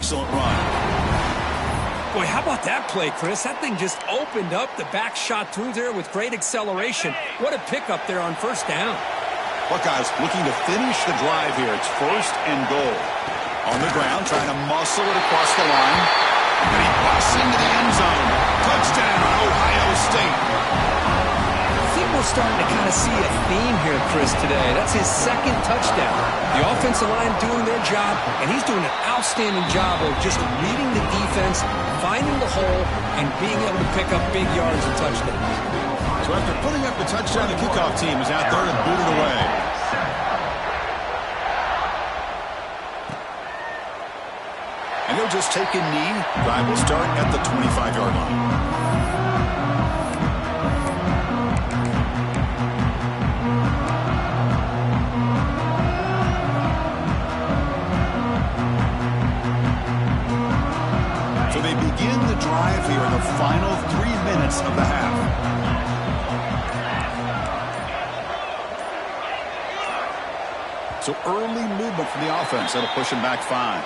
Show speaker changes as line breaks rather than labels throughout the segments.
excellent run.
Boy, how about that play, Chris? That thing just opened up. The back shot through there with great acceleration. What a pickup there on first down.
Buckeyes looking to finish the drive here. It's 1st and goal. On the ground, trying to muscle it across the line. And he busts into the end zone. Touchdown, Ohio State.
I think we're starting to kind of see a theme here, Chris, today. That's his 2nd touchdown. The offensive line doing their job, and he's doing an outstanding job of just reading the defense, finding the hole, and being able to pick up big yards and touchdowns.
So after putting up the touchdown, the kickoff team is out there to boot it away. And they'll just take a knee. Drive will start at the 25-yard line. So they begin the drive here in the final 3 minutes of the half. So early movement from the offense. That'll push him back 5.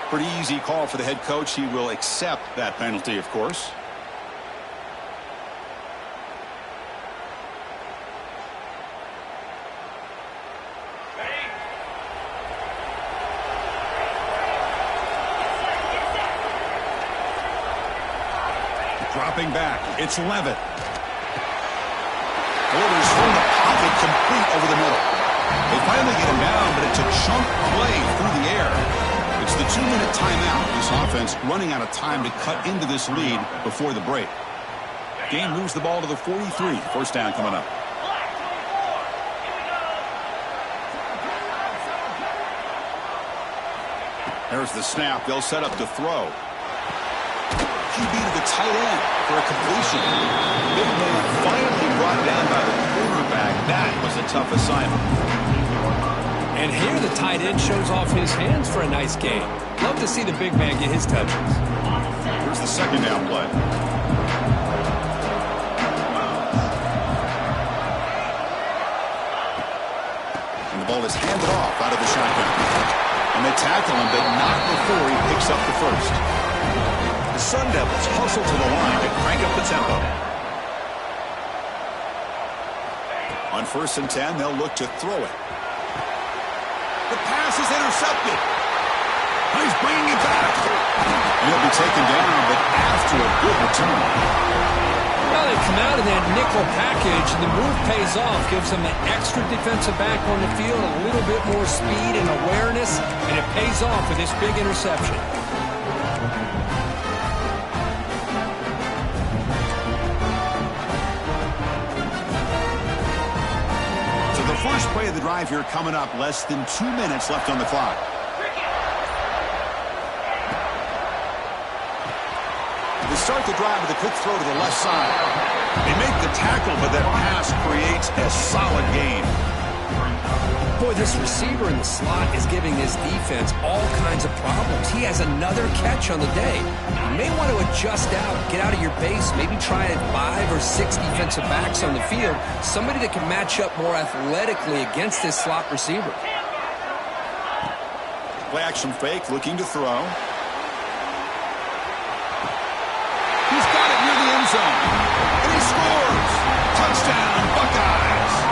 Pretty easy call for the head coach. He will accept that penalty, of course. Dropping back. It's Levitt. Orders from the pocket complete over the middle. They finally get him down, but it's a chunk play through the air. It's the 2-minute timeout. This offense running out of time to cut into this lead before the break. Game moves the ball to the 43. First down coming up. There's the snap. They'll set up to throw. QB to the tight end for a completion. Big man finally brought down by the quarterback. That was a tough assignment.
And here the tight end shows off his hands for a nice game. Love to see the big man get his touches.
Here's the 2nd down play. And the ball is handed off out of the shotgun. And they tackle him, but not before he picks up the first. The Sun Devils hustle to the line to crank up the tempo. On 1st and 10, they'll look to throw it. The pass is intercepted. He's bringing it back. And he'll be taken down, but after a good return.
Well, they come out of that nickel package, and the move pays off. Gives them an extra defensive back on the field, a little bit more speed and awareness, and it pays off with this big interception.
First play of the drive here coming up. Less than 2 minutes left on the clock. They start the drive with a quick throw to the left side. They make the tackle, but that pass creates a solid gain.
Boy, this receiver in the slot is giving his defense all kinds of problems. He has another catch on the day. You may want to adjust out, get out of your base, maybe try 5 or 6 defensive backs on the field, somebody that can match up more athletically against this slot receiver.
Play action fake, looking to throw. He's got it near the end zone. And he scores! Touchdown, Buckeyes!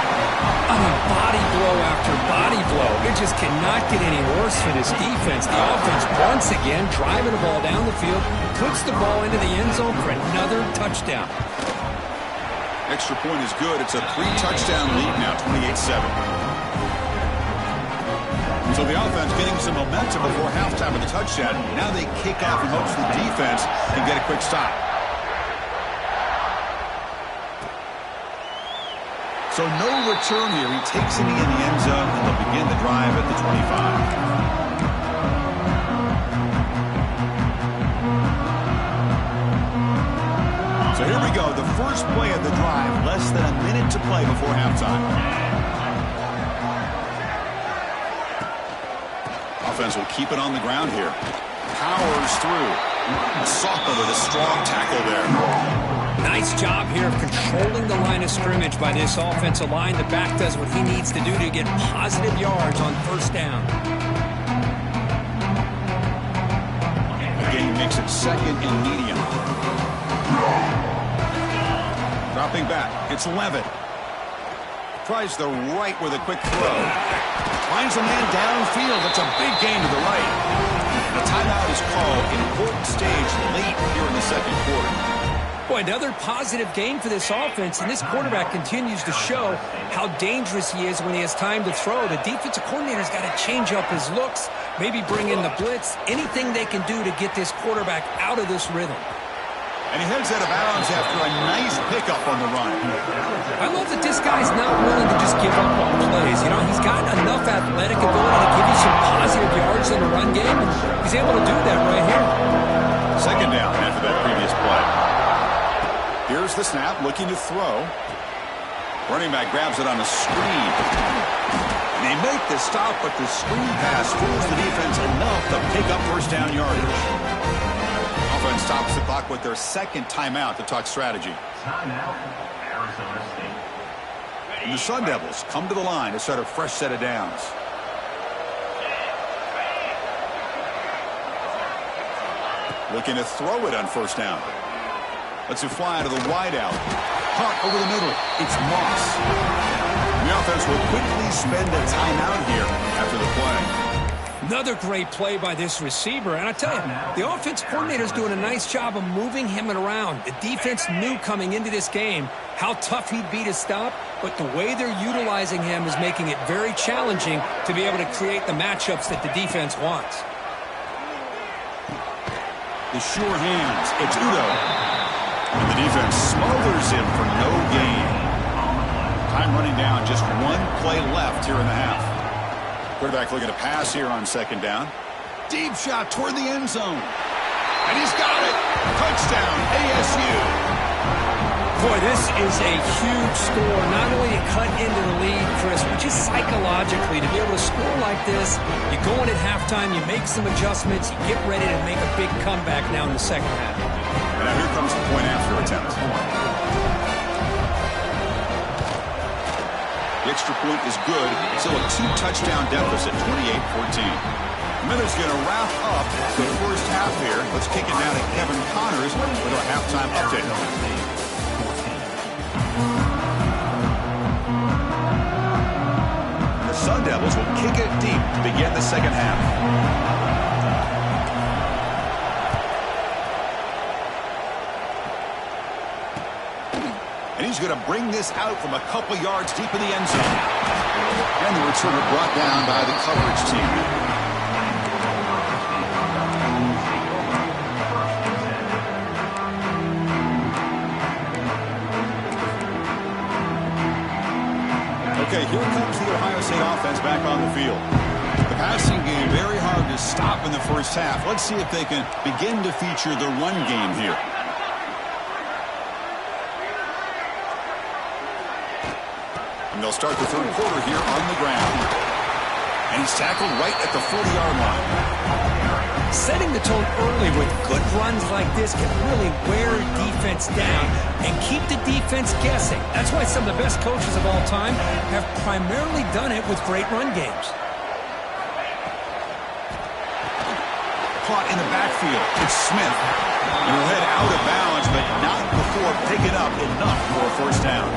Body blow after body blow. It just cannot get any worse for this defense. The offense once again driving the ball down the field, puts the ball into the end zone for another touchdown.
Extra point is good. It's a 3-touchdown lead now, 28-7. So the offense getting some momentum before halftime with the touchdown. Now they kick off in hopes the defense can get a quick stop. So no return here. He takes it in the end zone, and they'll begin the drive at the 25. So here we go. The first play of the drive. Less than a minute to play before halftime. Offense will keep it on the ground here. Powers through. Soccer with a strong tackle there.
Nice job here of controlling the line of scrimmage by this offensive line. The back does what he needs to do to get positive yards on first down.
makes it second and medium. Dropping back, it's Levitt. Tries the right with a quick throw. Finds a man downfield. It's a big gain to the right. The timeout is called. Important stage late here in the second quarter.
Boy, another positive game for this offense, and this quarterback continues to show how dangerous he is when he has time to throw. The defensive coordinator's got to change up his looks, maybe bring in the blitz, anything they can do to get this quarterback out of this rhythm.
And he heads out of bounds after a nice pickup on the run.
I love that this guy's not willing to just give up on plays. You know, he's got enough athletic ability to give you some positive yards in the run game, and he's able to do that right here.
Second down after that previous play. Here's the snap, looking to throw. Running back grabs it on a screen. And they make the stop, but the screen pass fools the defense enough to pick up first down yardage. Offense stops the clock with their second timeout to talk strategy.
Timeout, Arizona State.
And the Sun Devils come to the line to start a fresh set of downs. Looking to throw it on first down. Lets it fly to the wideout. Caught over the middle. It's Moss. And the offense will quickly spend a timeout here after the play.
Another great play by this receiver. And I tell you, the offense coordinator's doing a nice job of moving him around. The defense knew coming into this game how tough he'd be to stop, but the way they're utilizing him is making it very challenging to be able to create the matchups that the defense wants.
The sure hands. It's Udo. And the defense smothers him for no gain. Time running down, just one play left here in the half. Quarterback looking to pass here on second down. Deep shot toward the end zone. And he's got it. Touchdown, ASU.
Boy, this is a huge score. Not only to cut into the lead, Chris, but just psychologically to be able to score like this. You go in at halftime, you make some adjustments, you get ready to make a big comeback now in the second half.
And now here comes the point after attempt. The extra point is good. Still a two-touchdown deficit, 28-14. Miller's going to wrap up the first half here. Let's kick it down to Kevin Connors with our halftime update. The Sun Devils will kick it deep to begin the second half. And he's going to bring this out from a couple yards deep in the end zone. And the returner brought down by the coverage team. Okay, here comes the Ohio State offense back on the field. The passing game very hard to stop in the first half. Let's see if they can begin to feature the run game here. They'll start the third quarter here on the ground. And he's tackled right at the 40-yard line.
Setting the tone early with good runs like this can really wear a defense down and keep the defense guessing. That's why some of the best coaches of all time have primarily done it with great run games.
Caught in the backfield. It's Smith. And he'll head out of bounds, but not before picking up enough for a first down.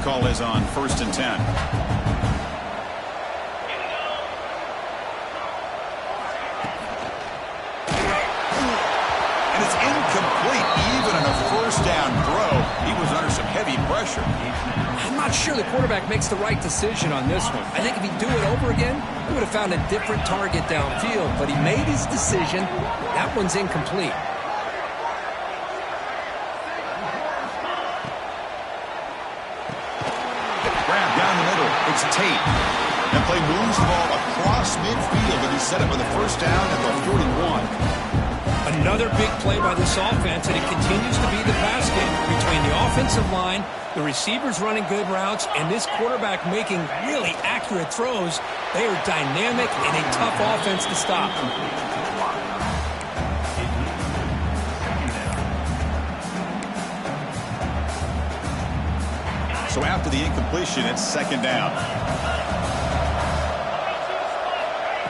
Call is on 1st and 10. And it's incomplete. Even on a first down throw, he was under some heavy pressure.
I'm not sure the quarterback makes the right decision on this one. I think if he'd do it over again, he would have found a different target downfield. But he made his decision. That one's incomplete. It's
Tate. That play moves the ball across midfield, and he set it with a first down at the 41.
Another big play by this offense, and it continues to be the pass game between the offensive line, the receivers running good routes, and this quarterback making really accurate throws. They are dynamic and a tough offense to stop.
So after the incompletion, it's second down.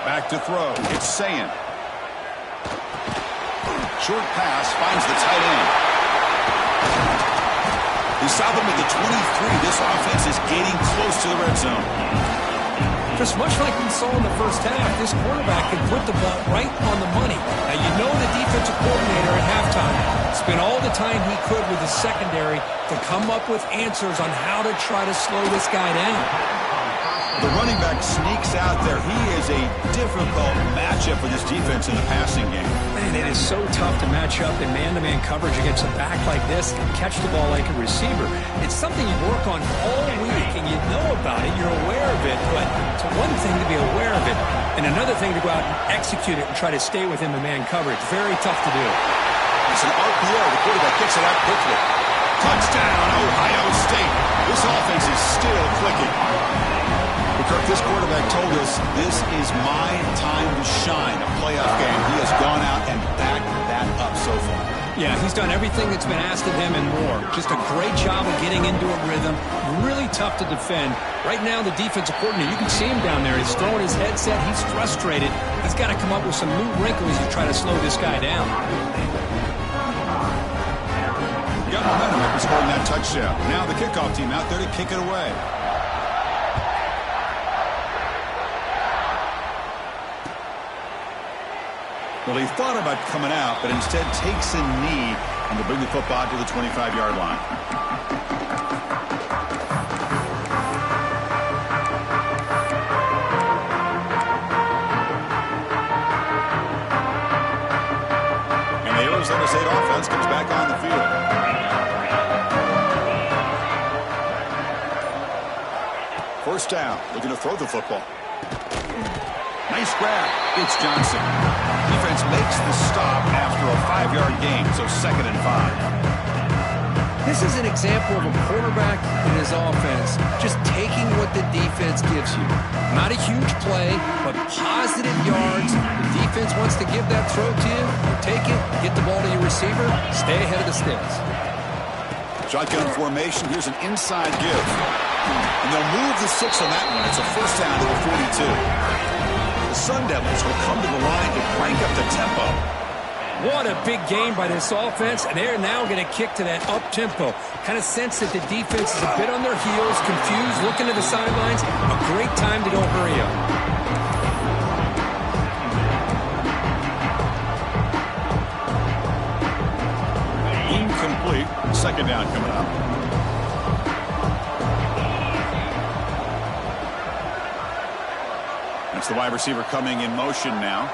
Back to throw. It's Sayin. Short pass finds the tight end. They stop him at the 23. This offense is getting close to the red zone.
Just much like we saw in the first half, this quarterback can put the ball right on the money. Now, you know the defensive coordinator at halftime spent all the time he could with the secondary to come up with answers on how to try to slow this guy down.
The running back sneaks out there. He is a difficult matchup for this defense in the passing game.
Man, it is so tough to match up in man-to-man coverage against a back like this and catch the ball like a receiver. It's something you work on all week, and you know about it. You're aware of it, but it's one thing to be aware of it, and another thing to go out and execute it and try to stay within the man coverage. Very tough to do.
It's an RPO. The quarterback gets it out quickly. Touchdown, Ohio State. This offense is still clicking. Kirk, this quarterback told us this is my time to shine, a playoff game. He has gone out and backed that up so far.
Yeah, he's done everything that's been asked of him and more. Just a great job of getting into a rhythm. Really tough to defend. Right now, the defensive coordinator, you can see him down there. He's throwing his headset. He's frustrated. He's got to come up with some new wrinkles to try to slow this guy down.
Got momentum after scoring that touchdown. Now the kickoff team out there to kick it away. Well, he thought about coming out, but instead takes a knee and will bring the football to the 25-yard line. And the Arizona State offense comes back on the field. First down, looking to throw the football. Nice grab. It's Johnson. Defense makes the stop after a 5-yard gain, so 2nd and 5.
This is an example of a quarterback in his offense just taking what the defense gives you. Not a huge play, but positive yards. The defense wants to give that throw to you. Take it, get the ball to your receiver, stay ahead of the sticks.
Shotgun formation. Here's an inside give. And they'll move the 6 on that one. It's a first down to the 42. The Sun Devils will come to the line to crank up the tempo.
What a big game by this offense, and they're now going to kick to that up-tempo. Kind of sense that the defense is a bit on their heels, confused, looking to the sidelines. A great time to go hurry up.
Incomplete. Second down coming up. It's the wide receiver coming in motion now.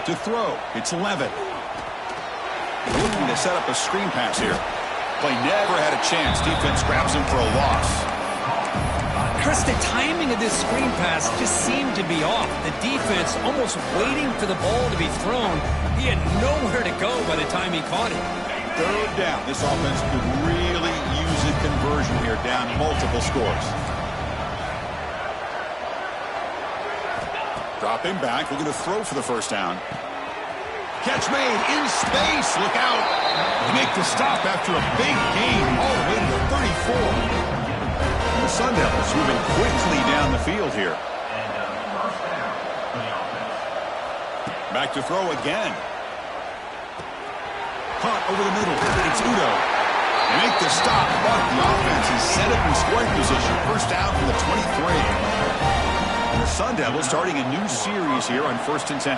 To throw, it's Levitt. Looking to set up a screen pass here. Play never had a chance. Defense grabs him for a loss.
Chris, the timing of this screen pass just seemed to be off. The defense almost waiting for the ball to be thrown. He had nowhere to go by the time he caught it.
Third down. This offense could really use a conversion here, down multiple scores. Dropping back, looking to throw for the first down. Catch made in space. Look out. They make the stop after a big gain all the way to the 34. And the Sun Devils moving quickly down the field here. Back to throw again. Caught over the middle. It's Udo. They make the stop, but the offense is set up in scoring position. First down from the 23. The Sun Devils starting a new series here on 1st and 10.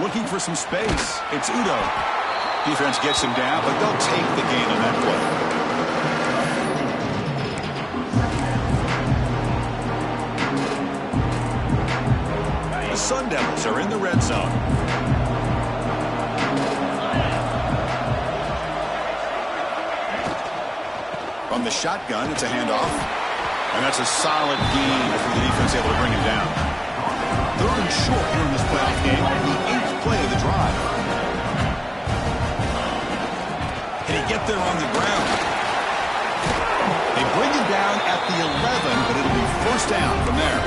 Looking for some space. It's Udo. Defense gets him down, but they'll take the gain on that play. The Sun Devils are in the red zone. From the shotgun, it's a handoff. And that's a solid gain for the defense able to bring him down. 3rd and short here in this playoff game. The 8th play of the drive. Can he get there on the ground? They bring him down at the 11, but it'll be first down from there.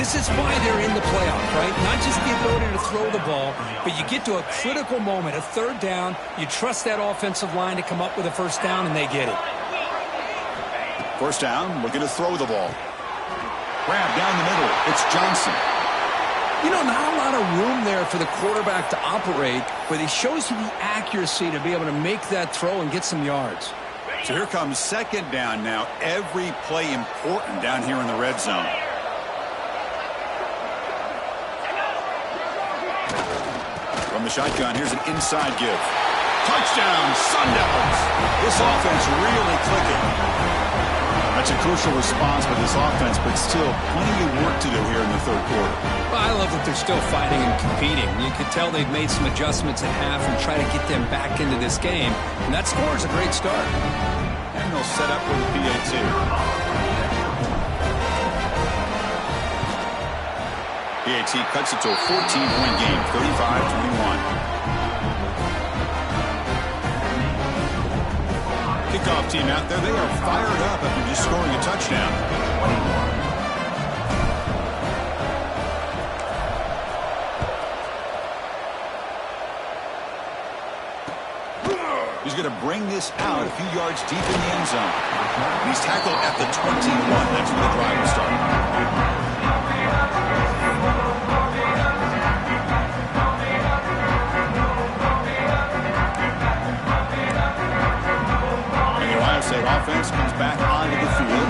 This is why they're in the playoff, right? Not just the ability to throw the ball, but you get to a critical moment, a third down, you trust that offensive line to come up with a first down, and they get it.
First down, looking to throw the ball. Grab down the middle. It's Johnson.
You know, not a lot of room there for the quarterback to operate, but he shows you the accuracy to be able to make that throw and get some yards.
So here comes second down now. Every play important down here in the red zone. From the shotgun, here's an inside give. Touchdown, Sun Devils. This offense really clicking. That's a crucial response by this offense, but still plenty of work to do here in the third quarter.
Well, I love that they're still fighting and competing. You could tell they've made some adjustments at half and try to get them back into this game. And that score is a great start.
And they'll set up for the PAT. PAT cuts it to a 14-point game, 35-21. Kickoff team out there. They are fired up after just scoring a touchdown. He's going to bring this out a few yards deep in the end zone. He's tackled at the 21. That's where the drive will start. Offense comes back onto the field.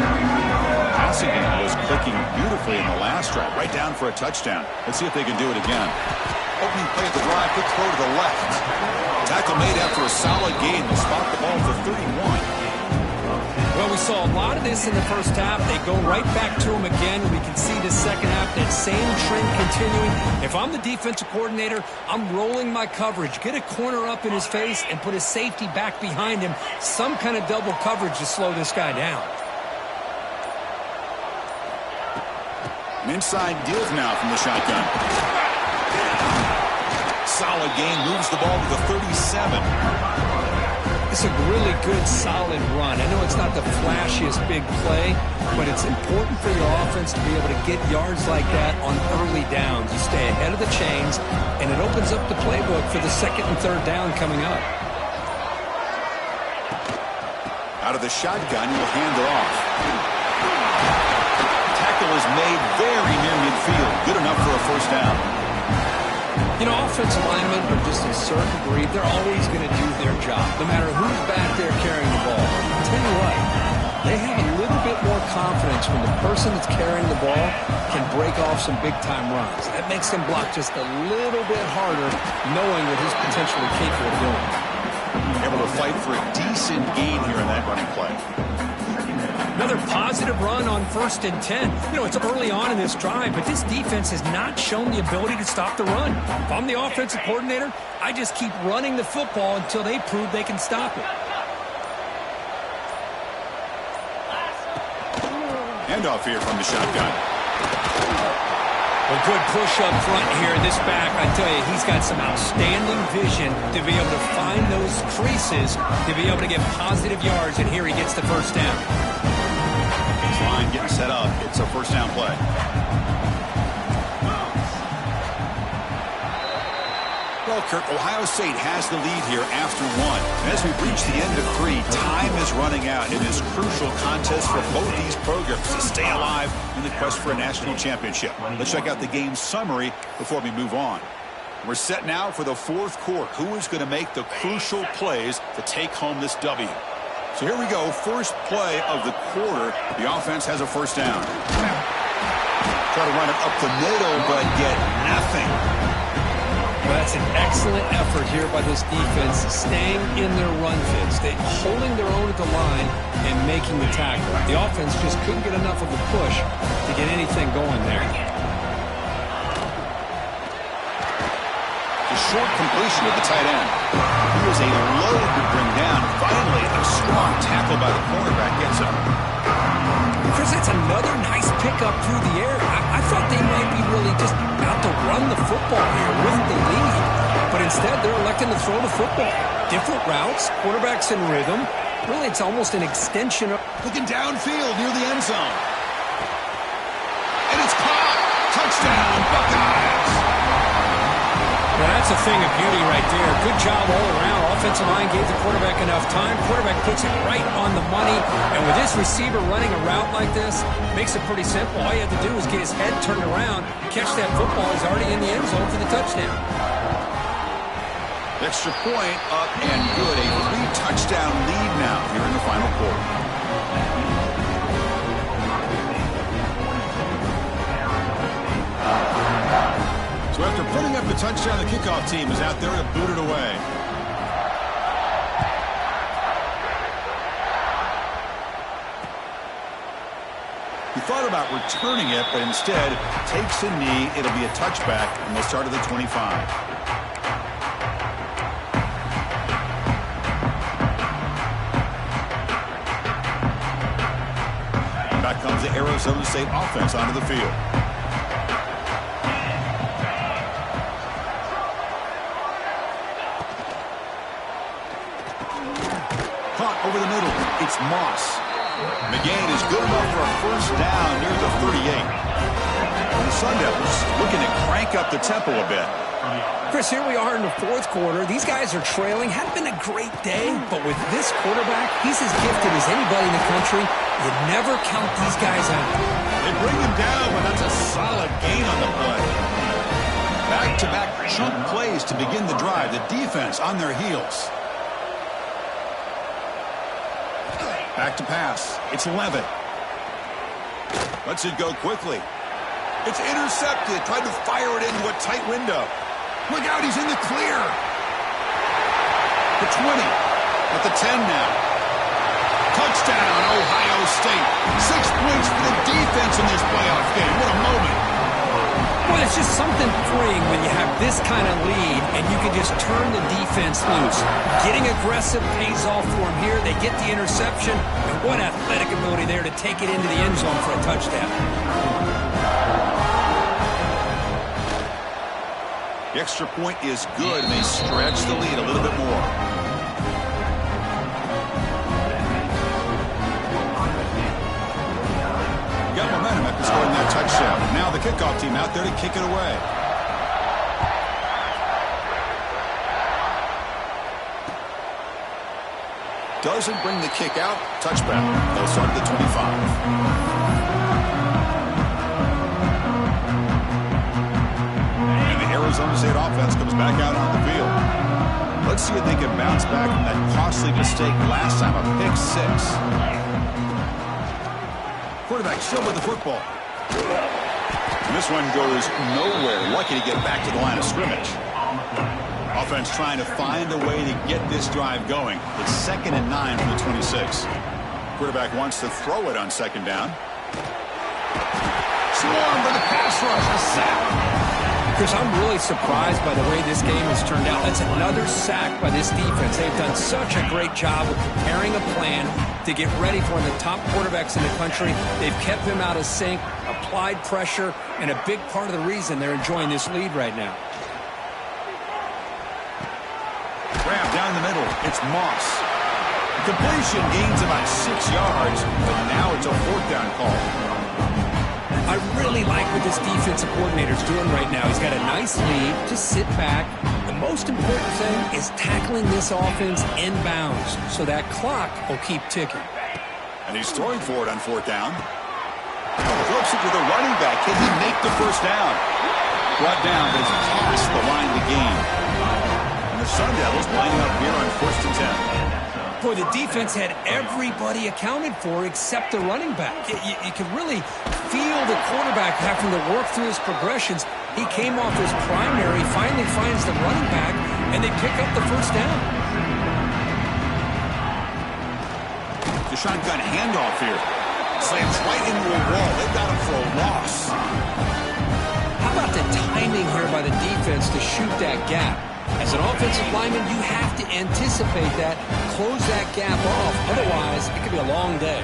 Passing game was clicking beautifully in the last drive, right down for a touchdown. Let's see if they can do it again. Opening play of the drive, quick throw to the left. Tackle made after a solid gain. They spot the ball for 31.
Well, we saw a lot of this in the first half. They go right back to him again. We can see the second half, that same trend continuing. If I'm the defensive coordinator, I'm rolling my coverage. Get a corner up in his face and put a safety back behind him. Some kind of double coverage to slow this guy down.
An inside give now from the shotgun. Solid gain, moves the ball to the 37.
It's a really good, solid run. I know it's not the flashiest big play, but it's important for your offense to be able to get yards like that on early downs. You stay ahead of the chains, and it opens up the playbook for the second and third down coming up.
Out of the shotgun, he'll hand it off. Tackle is made very near midfield. Good enough for a first down.
You know, offensive linemen are just a certain breed. They're always going to do their job, no matter who's back there carrying the ball. I'll tell you what, they have a little bit more confidence when the person that's carrying the ball can break off some big-time runs. That makes them block just a little bit harder, knowing what he's potentially capable of doing.
Able to fight for a decent gain here in that running play.
Another positive run on 1st and 10. You know, it's early on in this drive, but this defense has not shown the ability to stop the run. If I'm the offensive coordinator, I just keep running the football until they prove they can stop it.
Handoff here from the shotgun.
A good push up front here. This back, I tell you, he's got some outstanding vision to be able to find those creases, to be able to get positive yards, and here he gets the first down.
His line getting set up. It's a first down play. Well, Kirk, Ohio State has the lead here after one. As we reach the end of three, time is running out in this crucial contest for both these programs to stay alive in the quest for a national championship. Let's check out the game summary before we move on. We're set now for the fourth quarter. Who is going to make the crucial plays to take home this W? So here we go. First play of the quarter. The offense has a first down. Try to run it up the middle, but get nothing.
Well, that's an excellent effort here by this defense, staying in their run fits. They're holding their own at the line and making the tackle. The offense just couldn't get enough of a push to get anything going there.
A short completion of the tight end. He was a load to bring down. Finally, a strong tackle by the cornerback gets him.
Chris, that's another nice pickup through the air. I thought they might be really just out to run the football here with the lead. But instead, they're electing to throw the football. Different routes, quarterbacks in rhythm. Really, it's almost an extension of...
Looking downfield near the end zone. And it's caught. Touchdown, Buckeyes!
Well, that's a thing of beauty right there. Good job all around. Offensive line gave the quarterback enough time. Quarterback puts it right on the money. And with this receiver running a route like this, makes it pretty simple. All you have to do is get his head turned around, catch that football. He's already in the end zone for the touchdown.
Extra point up and good. A 3-touchdown lead now here in the final quarter. So after putting up the touchdown, the kickoff team is out there to boot it away. He thought about returning it, but instead takes a knee. It'll be a touchback, and they'll start at the 25. Back comes the Arizona State offense onto the field. Caught over the middle. It's Moss. McGain is good enough for a first down near the 38. And the Sun Devils looking to crank up the tempo a bit.
Chris, here we are in the fourth quarter. These guys are trailing. Hadn't been a great day, but with this quarterback, he's as gifted as anybody in the country. You never count these guys out.
They bring him down, but that's a solid gain on the play. Back-to-back chunk plays to begin the drive. The defense on their heels. Back to pass. It's Levitt. Lets it go quickly. It's intercepted. Tried to fire it into a tight window. Look out, he's in the clear. The 20. At the 10 now. Touchdown, Ohio State. 6 points for the defense in this playoff game. What a moment.
Well, it's just something freeing when you have this kind of lead and you can just turn the defense loose. Getting aggressive pays off for them here. They get the interception, and what athletic ability there to take it into the end zone for a touchdown.
The extra point is good, and they stretch the lead a little bit more. Got momentum after scoring that touchdown. Now the kickoff team out there to kick it away. Doesn't bring the kick out. Touchback. They'll start at the 25. And the Arizona State offense comes back out on the field. Let's see if they can bounce back from that costly mistake last time, a pick 6. Quarterback still with the football. And this one goes nowhere. Lucky to get back to the line of scrimmage. Offense trying to find a way to get this drive going. It's 2nd and 9 from the 26. Quarterback wants to throw it on 2nd down. Swarm for the pass rush. A sack.
Chris, I'm really surprised by the way this game has turned out. That's another sack by this defense. They've done such a great job of preparing a plan to get ready for one of the top quarterbacks in the country. They've kept him out of sync, applied pressure, and a big part of the reason they're enjoying this lead right now.
Grab down the middle. It's Moss. Completion gains about 6 yards, but now it's a 4th down call.
I really like what this defensive coordinator's doing right now. He's got a nice lead. Just sit back. The most important thing is tackling this offense inbounds so that clock will keep ticking.
And he's throwing for it on 4th down. Flips it to the running back. Can he make the first down? Brought down, but it's past the line of the game. And the Sun Devils lining up here on 1st and 10.
Boy, the defense had everybody accounted for except the running back. You could really feel the quarterback having to work through his progressions. He came off his primary, finally finds the running back, and they pick up the first down.
The shotgun handoff here. Slams right into a wall. They've got him for a loss.
How about the timing here by the defense to shoot that gap? As an offensive lineman, you have to anticipate that, close that gap off. Otherwise, it could be a long day.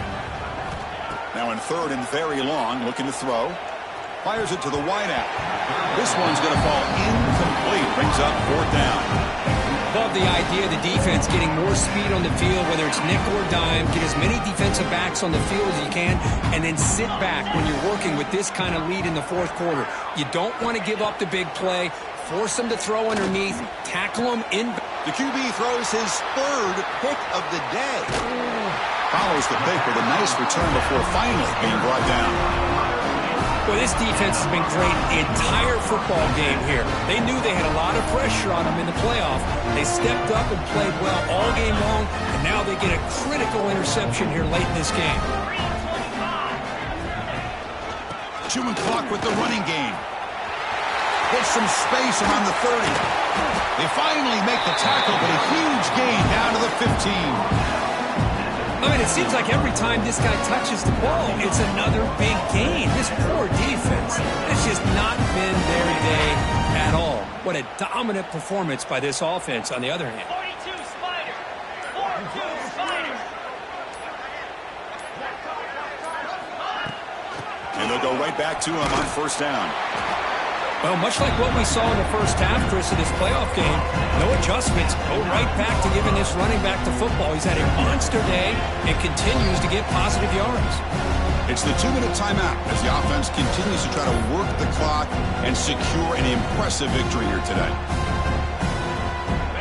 Now in 3rd and very long, looking to throw. Fires it to the wideout. This one's going to fall incomplete. Brings up 4th down.
Love the idea of the defense getting more speed on the field, whether it's nickel or dime. Get as many defensive backs on the field as you can, and then sit back when you're working with this kind of lead in the fourth quarter. You don't want to give up the big play. Force them to throw underneath. Tackle them in.
The QB throws his third pick of the day. Follows the pick with a nice return before finally being brought down.
Well, this defense has been great the entire football game here. They knew they had a lot of pressure on them in the playoff. They stepped up and played well all game long, and now they get a critical interception here late in this game.
Chewing clock with the running game. Gets some space around the 30. They finally make the tackle, but a huge gain down to the 15.
I mean, it seems like every time this guy touches the ball, it's another big gain. This poor defense has just not been their day at all. What a dominant performance by this offense, on the other hand.
42 Spider. 42 Spider.
And they'll go right back to him on first down.
Well, much like what we saw in the first half, Chris, of this playoff game, no adjustments. Go right back to giving this running back the football. He's had a monster day and continues to get positive yards.
It's the 2-minute timeout as the offense continues to try to work the clock and secure an impressive victory here today.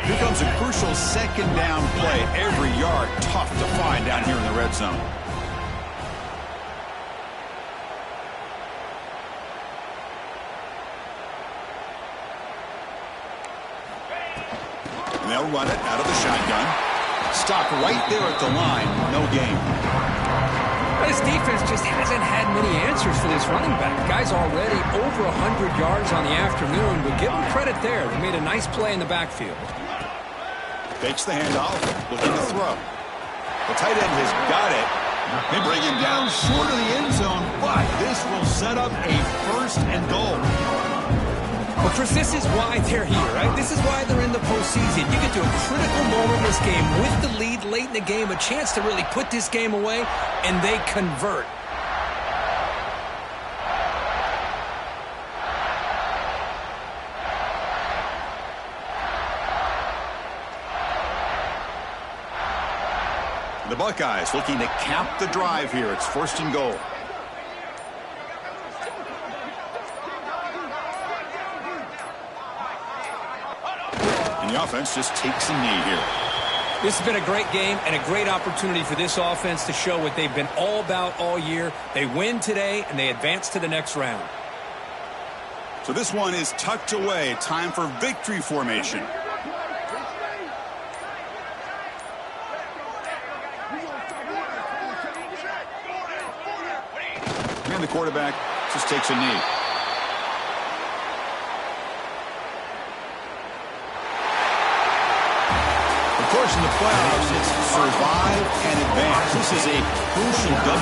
Here comes a crucial second down play. Every yard tough to find down here in the red zone. And they'll run it out of the shotgun. Stop right there at the line. No gain.
This defense just hasn't had many answers for this running back. Guy's already over 100 yards on the afternoon, but give him credit there. They made a nice play in the backfield.
Fakes the handoff, looking to throw. The tight end has got it. They bring him down short of the end zone, but this will set up a first and goal.
Well, Chris, this is why they're here, right? This is why they're in the postseason. You get to a critical moment in this game with the lead late in the game, a chance to really put this game away, and they convert.
The Buckeyes looking to cap the drive here. It's first and goal. And the offense just takes a knee here.
This has been a great game and a great opportunity for this offense to show what they've been all about all year. They win today, and they advance to the next round.
So this one is tucked away. Time for victory formation. And the quarterback just takes a knee. Of course, in the playoffs, it's survive and advance. This is a crucial W.